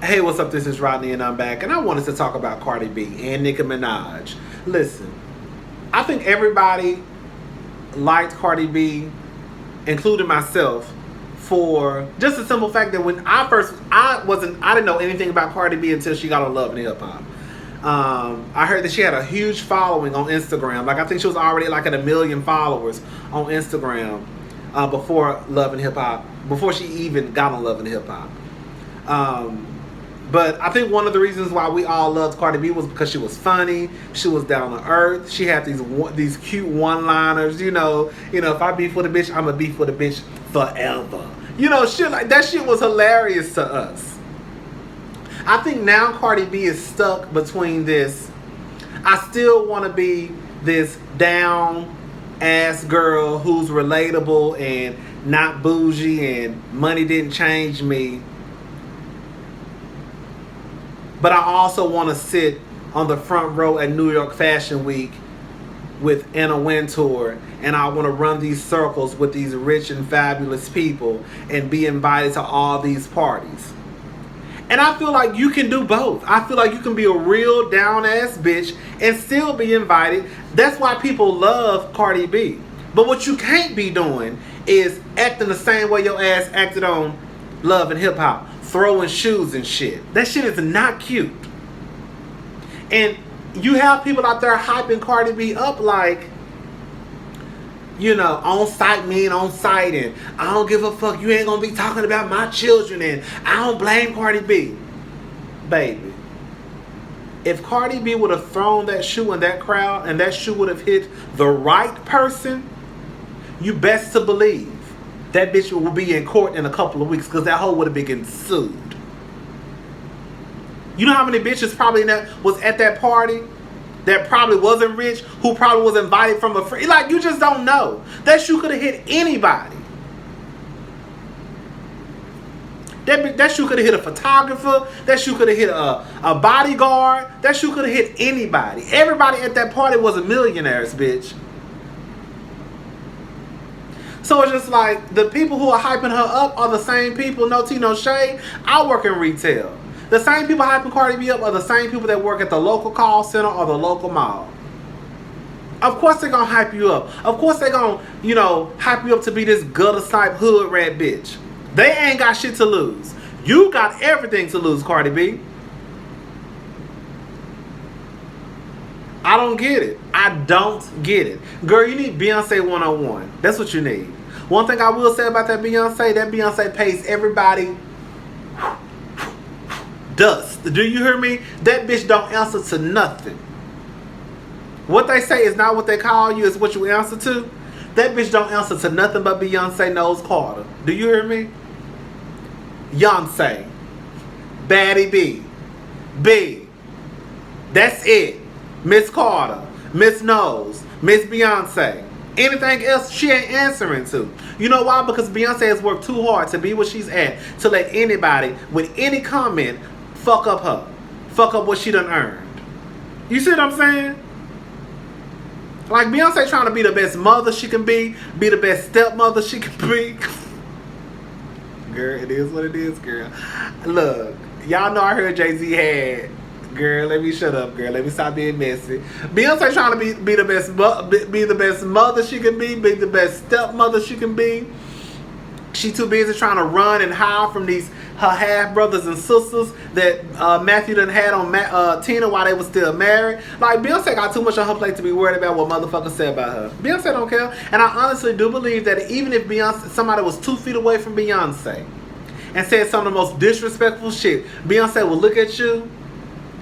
Hey, what's up? This is Rodney, and I'm back. And I wanted to talk about Cardi B and Nicki Minaj. Listen, I think everybody liked Cardi B, including myself, for just the simple fact that when I didn't know anything about Cardi B until she got on Love and Hip Hop. I heard that she had a huge following on Instagram. Like, I think she was already like at 1 million followers on Instagram before Love and Hip Hop, before she even got on Love and Hip Hop. But I think one of the reasons why we all loved Cardi B was because she was funny. She was down to earth. She had these cute one-liners. If I beef with a bitch, I'ma beef with a bitch forever. Shit like that. Shit was hilarious to us. I think now Cardi B is stuck between this. I still want to be this down ass girl who's relatable and not bougie and money didn't change me. But I also want to sit on the front row at New York Fashion Week with Anna Wintour, and I want to run these circles with these rich and fabulous people and be invited to all these parties. And I feel like you can do both. I feel like you can be a real down ass bitch and still be invited. That's why people love Cardi B. But what you can't be doing is acting the same way your ass acted on Love and Hip Hop. Throwing shoes and shit. That shit is not cute. And you have people out there hyping Cardi B up like, on site mean on site, and I don't give a fuck, you ain't gonna be talking about my children, and I don't blame Cardi B. Baby, if Cardi B would have thrown that shoe in that crowd and that shoe would have hit the right person, you best to believe that bitch will be in court in a couple of weeks because that hoe would have been getting sued. You know how many bitches probably was at that party that probably wasn't rich, who probably was invited from a friend? Like, you just don't know. That shoe could have hit anybody. That shoe could have hit a photographer. That shoe could have hit a bodyguard. That shoe could have hit anybody. Everybody at that party was a millionaires, bitch. So it's just like, the people who are hyping her up are the same people, no tea, no shade. I work in retail. The same people hyping Cardi B up are the same people that work at the local call center or the local mall. Of course they're going to hype you up. Of course they're going to, hype you up to be this gutter snipe hood rat bitch. They ain't got shit to lose. You got everything to lose, Cardi B. I don't get it. I don't get it. Girl, you need Beyoncé 101. That's what you need. One thing I will say about that Beyoncé pays everybody dust. Do you hear me? That bitch don't answer to nothing. What they say is not what they call you, it's what you answer to. That bitch don't answer to nothing but Beyonce knows Carter. Do you hear me? Beyonce. Baddie B. B. That's it. Miss Carter, Miss Knowles, Miss Beyonce. Anything else she ain't answering to. You know why? Because Beyonce has worked too hard to be where she's at, to let anybody with any comment fuck up her. Fuck up what she done earned. You see what I'm saying? Like, Beyonce trying to be the best mother she can be the best stepmother she can be. Girl, it is what it is, girl. Look, y'all know I heard Jay-Z had... Girl, let me shut up, girl. Let me stop being messy. Beyonce trying to be the best mother she can be the best stepmother she can be. She too busy trying to run and hide from her half brothers and sisters that Matthew done had on Tina while they was still married. Like, Beyonce got too much on her plate to be worried about what motherfuckers say about her. Beyonce don't care, and I honestly do believe that even if somebody was 2 feet away from Beyonce and said some of the most disrespectful shit, Beyonce will look at you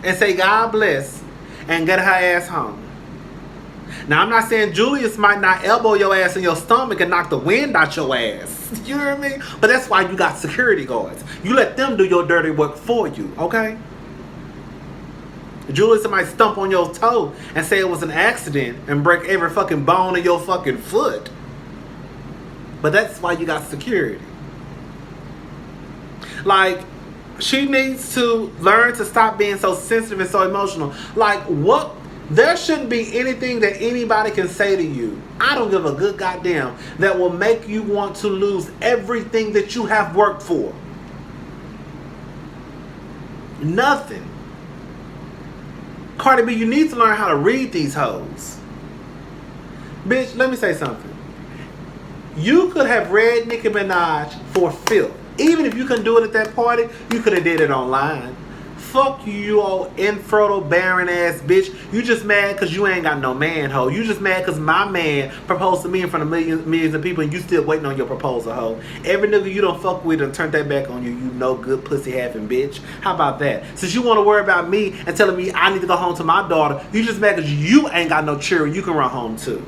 and say, God bless, and get her ass home. Now, I'm not saying Julius might not elbow your ass in your stomach and knock the wind out your ass. You hear me? But that's why you got security guards. You let them do your dirty work for you, okay? Julius might stump on your toe and say it was an accident and break every fucking bone in your fucking foot. But that's why you got security. Like, she needs to learn to stop being so sensitive and so emotional. Like, what? There shouldn't be anything that anybody can say to you, I don't give a good goddamn, that will make you want to lose everything that you have worked for. Nothing. Cardi B, you need to learn how to read these hoes. Bitch, let me say something. You could have read Nicki Minaj for filth. Even if you couldn't do it at that party, you could have did it online. Fuck you, you old infertile, barren ass bitch. You just mad because you ain't got no man, hoe. You just mad because my man proposed to me in front of millions of people and you still waiting on your proposal, hoe. Every nigga you don't fuck with and turn that back on you, you no good pussy having bitch. How about that? Since you want to worry about me and telling me I need to go home to my daughter, you just mad because you ain't got no children you can run home to.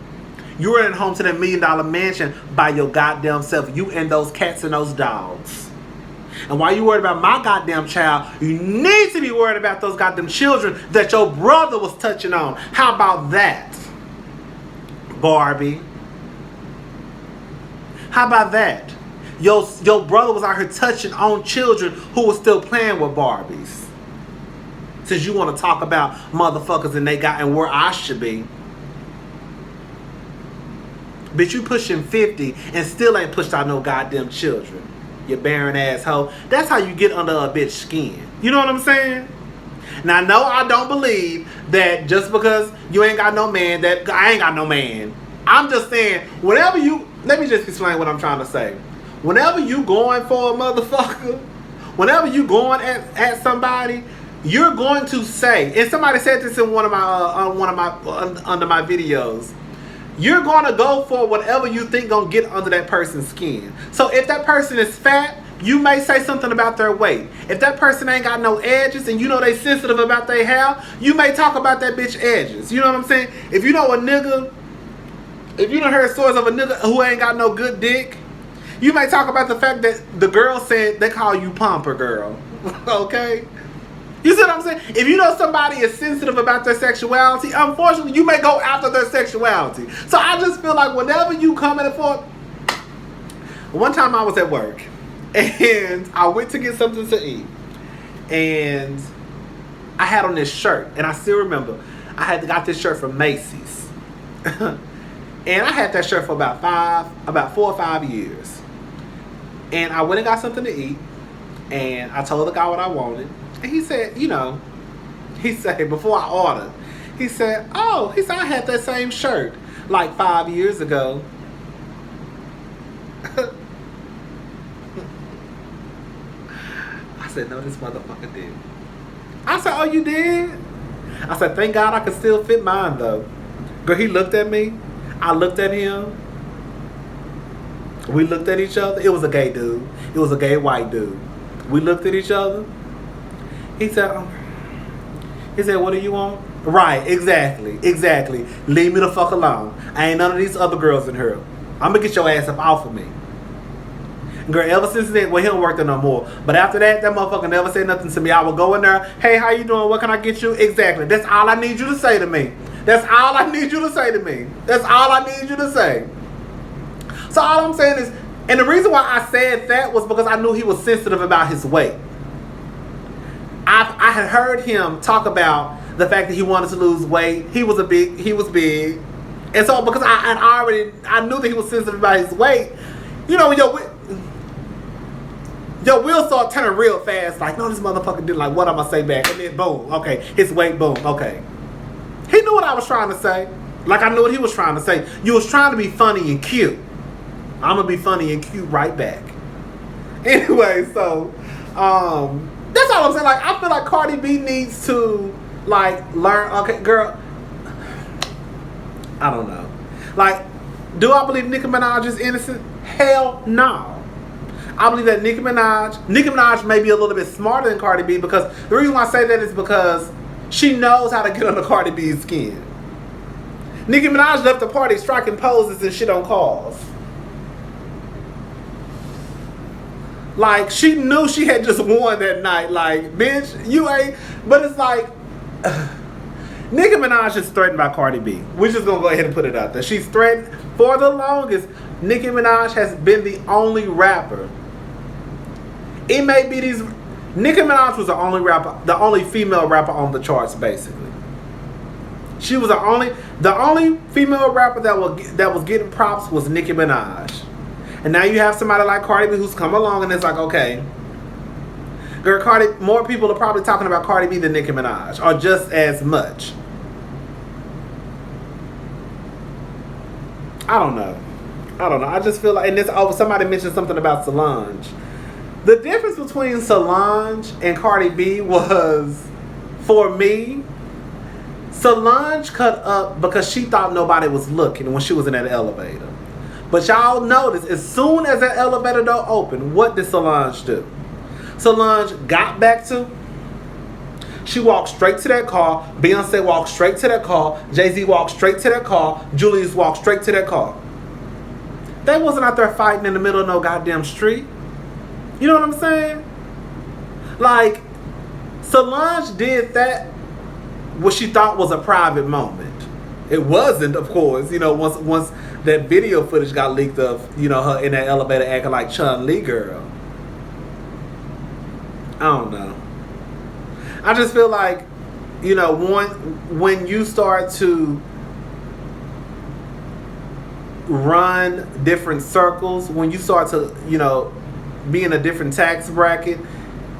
You running home to that $1 million mansion by your goddamn self. You and those cats and those dogs. And while you worried about my goddamn child, you need to be worried about those goddamn children that your brother was touching on. How about that, Barbie? How about that? Your brother was out here touching on children who was still playing with Barbies. Since you want to talk about motherfuckers and they got and where I should be. Bitch, you pushing 50 and still ain't pushed out no goddamn children. You barren asshole. That's how you get under a bitch skin. You know what I'm saying? Now, no, I don't believe that just because you ain't got no man, that I ain't got no man. I'm just saying, whenever you, let me just explain what I'm trying to say. Whenever you going for a motherfucker, whenever you going at somebody, you're going to say, and somebody said this in one of my under my videos. You're going to go for whatever you think going to get under that person's skin. So if that person is fat, you may say something about their weight. If that person ain't got no edges and you know they sensitive about their hair, you may talk about that bitch edges. You know what I'm saying? If you know a nigga, if you done heard stories of a nigga who ain't got no good dick, you may talk about the fact that the girl said they call you Pomper Girl. Okay? You see what I'm saying? If you know somebody is sensitive about their sexuality, unfortunately, you may go after their sexuality. So I just feel like whenever you come in for... One time I was at work, and I went to get something to eat, and I had on this shirt, and I still remember, I had got this shirt from Macy's. And I had that shirt for about 4 or 5 years. And I went and got something to eat, and I told the guy what I wanted. And he said, you know, he said, before I ordered, he said, I had that same shirt like 5 years ago. I said, no, this motherfucker did. I said, oh, you did? I said, thank God I could still fit mine, though. Girl, he looked at me. I looked at him. We looked at each other. It was a gay dude. It was a gay white dude. We looked at each other. He said, what do you want? Right, exactly. Leave me the fuck alone. I ain't none of these other girls in here. I'm gonna get your ass up off of me. Girl, ever since then, well, he don't work there no more. But after that motherfucker never said nothing to me. I would go in there, hey, how you doing? What can I get you? Exactly. That's all I need you to say to me. That's all I need you to say to me. That's all I need you to say. So all I'm saying is, and the reason why I said that was because I knew he was sensitive about his weight. I had heard him talk about the fact that he wanted to lose weight. He was big. And so because I knew that he was sensitive about his weight, you know, your wheels start turning real fast, like, no, this motherfucker did, like, what I'm gonna say back? And then boom, okay, his weight, boom, okay. He knew what I was trying to say. Like I knew what he was trying to say. You was trying to be funny and cute. I'm gonna be funny and cute right back. Anyway, so that's all I'm saying. Like, I feel like Cardi B needs to, like, learn. Okay, girl, I don't know. Like, do I believe Nicki Minaj is innocent? Hell no. I believe that Nicki Minaj may be a little bit smarter than Cardi B, because the reason why I say that is because she knows how to get under Cardi B's skin. Nicki Minaj left the party striking poses and shit on calls. Like, she knew she had just won that night. Like, bitch, you ain't... But it's like... Nicki Minaj is threatened by Cardi B. We're just going to go ahead and put it out there. She's threatened. For the longest, Nicki Minaj has been the only rapper. It may be these... Nicki Minaj was the only female rapper on the charts, basically. She was the only female rapper that was getting props was Nicki Minaj. And now you have somebody like Cardi B who's come along and it's like, okay, Girl, more people are probably talking about Cardi B than Nicki Minaj, or just as much. I don't know. I just feel like, and this, somebody mentioned something about Solange. The difference between Solange and Cardi B was, for me, Solange cut up because she thought nobody was looking when she was in that elevator. But y'all notice, as soon as that elevator door opened, what did Solange do? Solange got back to, she walked straight to that car. Beyoncé walked straight to that car. Jay-Z walked straight to that car. Julius walked straight to that car. They wasn't out there fighting in the middle of no goddamn street. You know what I'm saying? Like, Solange did that what she thought was a private moment. It wasn't, of course. You know, once that video footage got leaked of, you know, her in that elevator acting like Chun-Li girl. I don't know. I just feel like, you know, when you start to run different circles, when you start to, you know, be in a different tax bracket,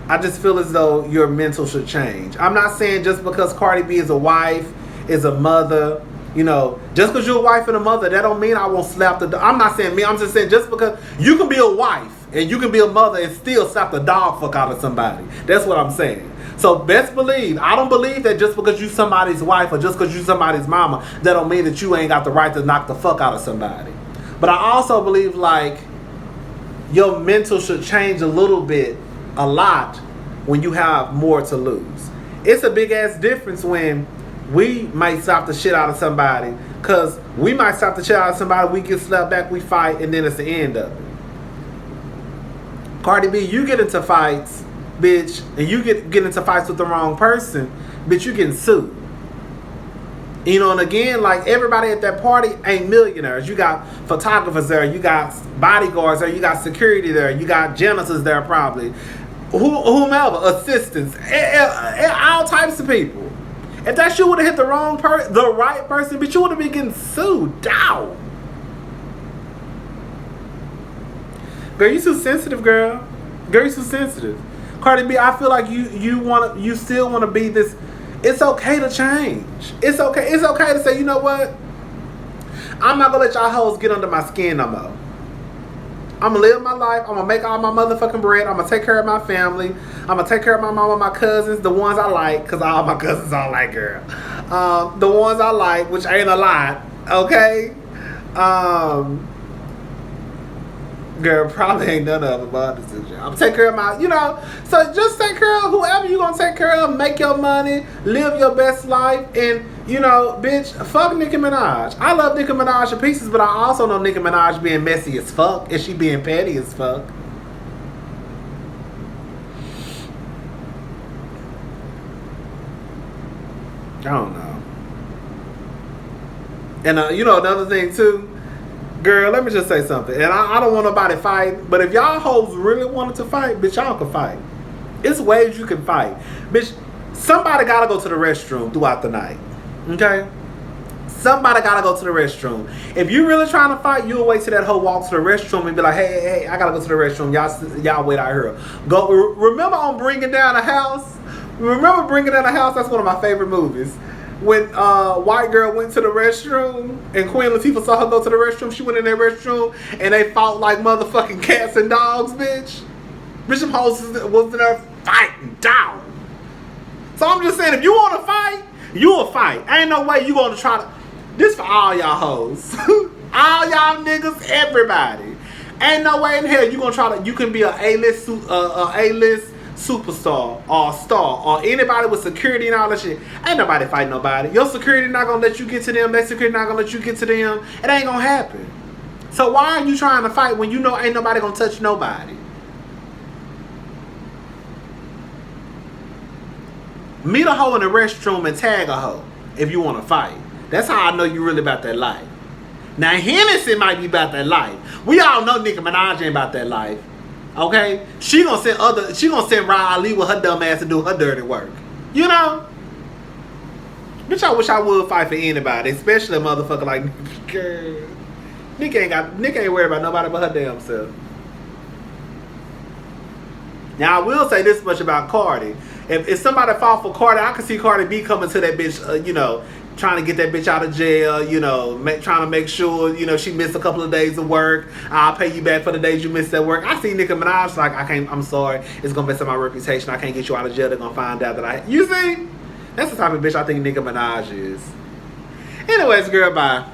I just feel as though your mental should change. I'm not saying just because Cardi B is a wife, is a mother, you know, just because you're a wife and a mother, that don't mean I won't slap the dog. I'm not saying me, I'm just saying just because you can be a wife and you can be a mother and still slap the dog fuck out of somebody. That's what I'm saying. So best believe, I don't believe that just because you somebody's wife or just because you somebody's mama, that don't mean that you ain't got the right to knock the fuck out of somebody. But I also believe, like, your mental should change a little bit, a lot, when you have more to lose. It's a big ass difference when we might slap the shit out of somebody, because we might slap the shit out of somebody, we get slapped back, we fight, and then it's the end of it. Cardi B, you get into fights, bitch, and you get into fights with the wrong person, bitch, you getting sued. You know, and again, like, everybody at that party ain't millionaires. You got photographers there, you got bodyguards there, you got security there, you got janitors there probably, whomever, assistants, all types of people. If that shit would have hit the wrong person, the right person, bitch, you would have been getting sued down. Girl, you too sensitive, girl. Girl, you too sensitive. Cardi B, I feel like you still want to be this. It's okay to change. It's okay. It's okay to say, you know what? I'm not gonna let y'all hoes get under my skin no more. I'm gonna live my life. I'm gonna make all my motherfucking bread. I'm gonna take care of my family. I'm gonna take care of my mama, my cousins, the ones I like, cause all my cousins all like, girl. The ones I like, which ain't a lot. Okay. Girl, probably ain't none of them, but I'm gonna take care of my, you know, so just take care of whoever you gonna take care of, make your money, live your best life, and, you know, bitch, fuck Nicki Minaj. I love Nicki Minaj to pieces, but I also know Nicki Minaj being messy as fuck, and she being petty as fuck. I don't know. And, you know, another thing, too, girl, let me just say something. And I don't want nobody fight, but if y'all hoes really wanted to fight, bitch, y'all can fight. It's ways you can fight. Bitch, somebody gotta go to the restroom throughout the night. Okay? Somebody gotta go to the restroom. If you really trying to fight, you'll wait till that hoe walks to the restroom and be like, hey, I gotta go to the restroom. Y'all wait out here. Go. Remember on Bringing Down the House? Remember Bringing Down the House? That's one of my favorite movies. When white girl went to the restroom and Queen Latifah saw her go to the restroom, she went in their restroom and they fought like motherfucking cats and dogs, bitch. Bishop House was in there fighting down. So I'm just saying, if you want to fight, you will fight. Ain't no way you going to try to. This for all y'all hoes. All y'all niggas, everybody. Ain't no way in hell you going to try to. You can be a A-list superstar or star or anybody with security and all that shit. Ain't nobody fighting nobody. Your security not gonna let you get to them. Their security not gonna let you get to them. It ain't gonna happen. So why are you trying to fight when you know ain't nobody gonna touch nobody? Meet a hoe in the restroom and tag a hoe if you want to fight. That's how I know you really about that life. Now Hennessy might be about that life. We all know Nicki Minaj ain't about that life. Okay, she gonna send Ryan Ali with her dumb ass to do her dirty work. You know, bitch, I wish I would fight for anybody, especially a motherfucker like Nicki. Girl, Nicki ain't worried about nobody but her damn self. Now, I will say this much about Cardi. If somebody fought for Cardi, I can see Cardi B coming to that bitch, trying to get that bitch out of jail, trying to make sure, she missed a couple of days of work. I'll pay you back for the days you missed at work. I see Nicki Minaj like, I'm sorry, it's going to mess up my reputation. I can't get you out of jail. They're going to find out that you see? That's the type of bitch I think Nicki Minaj is. Anyways, girl, bye.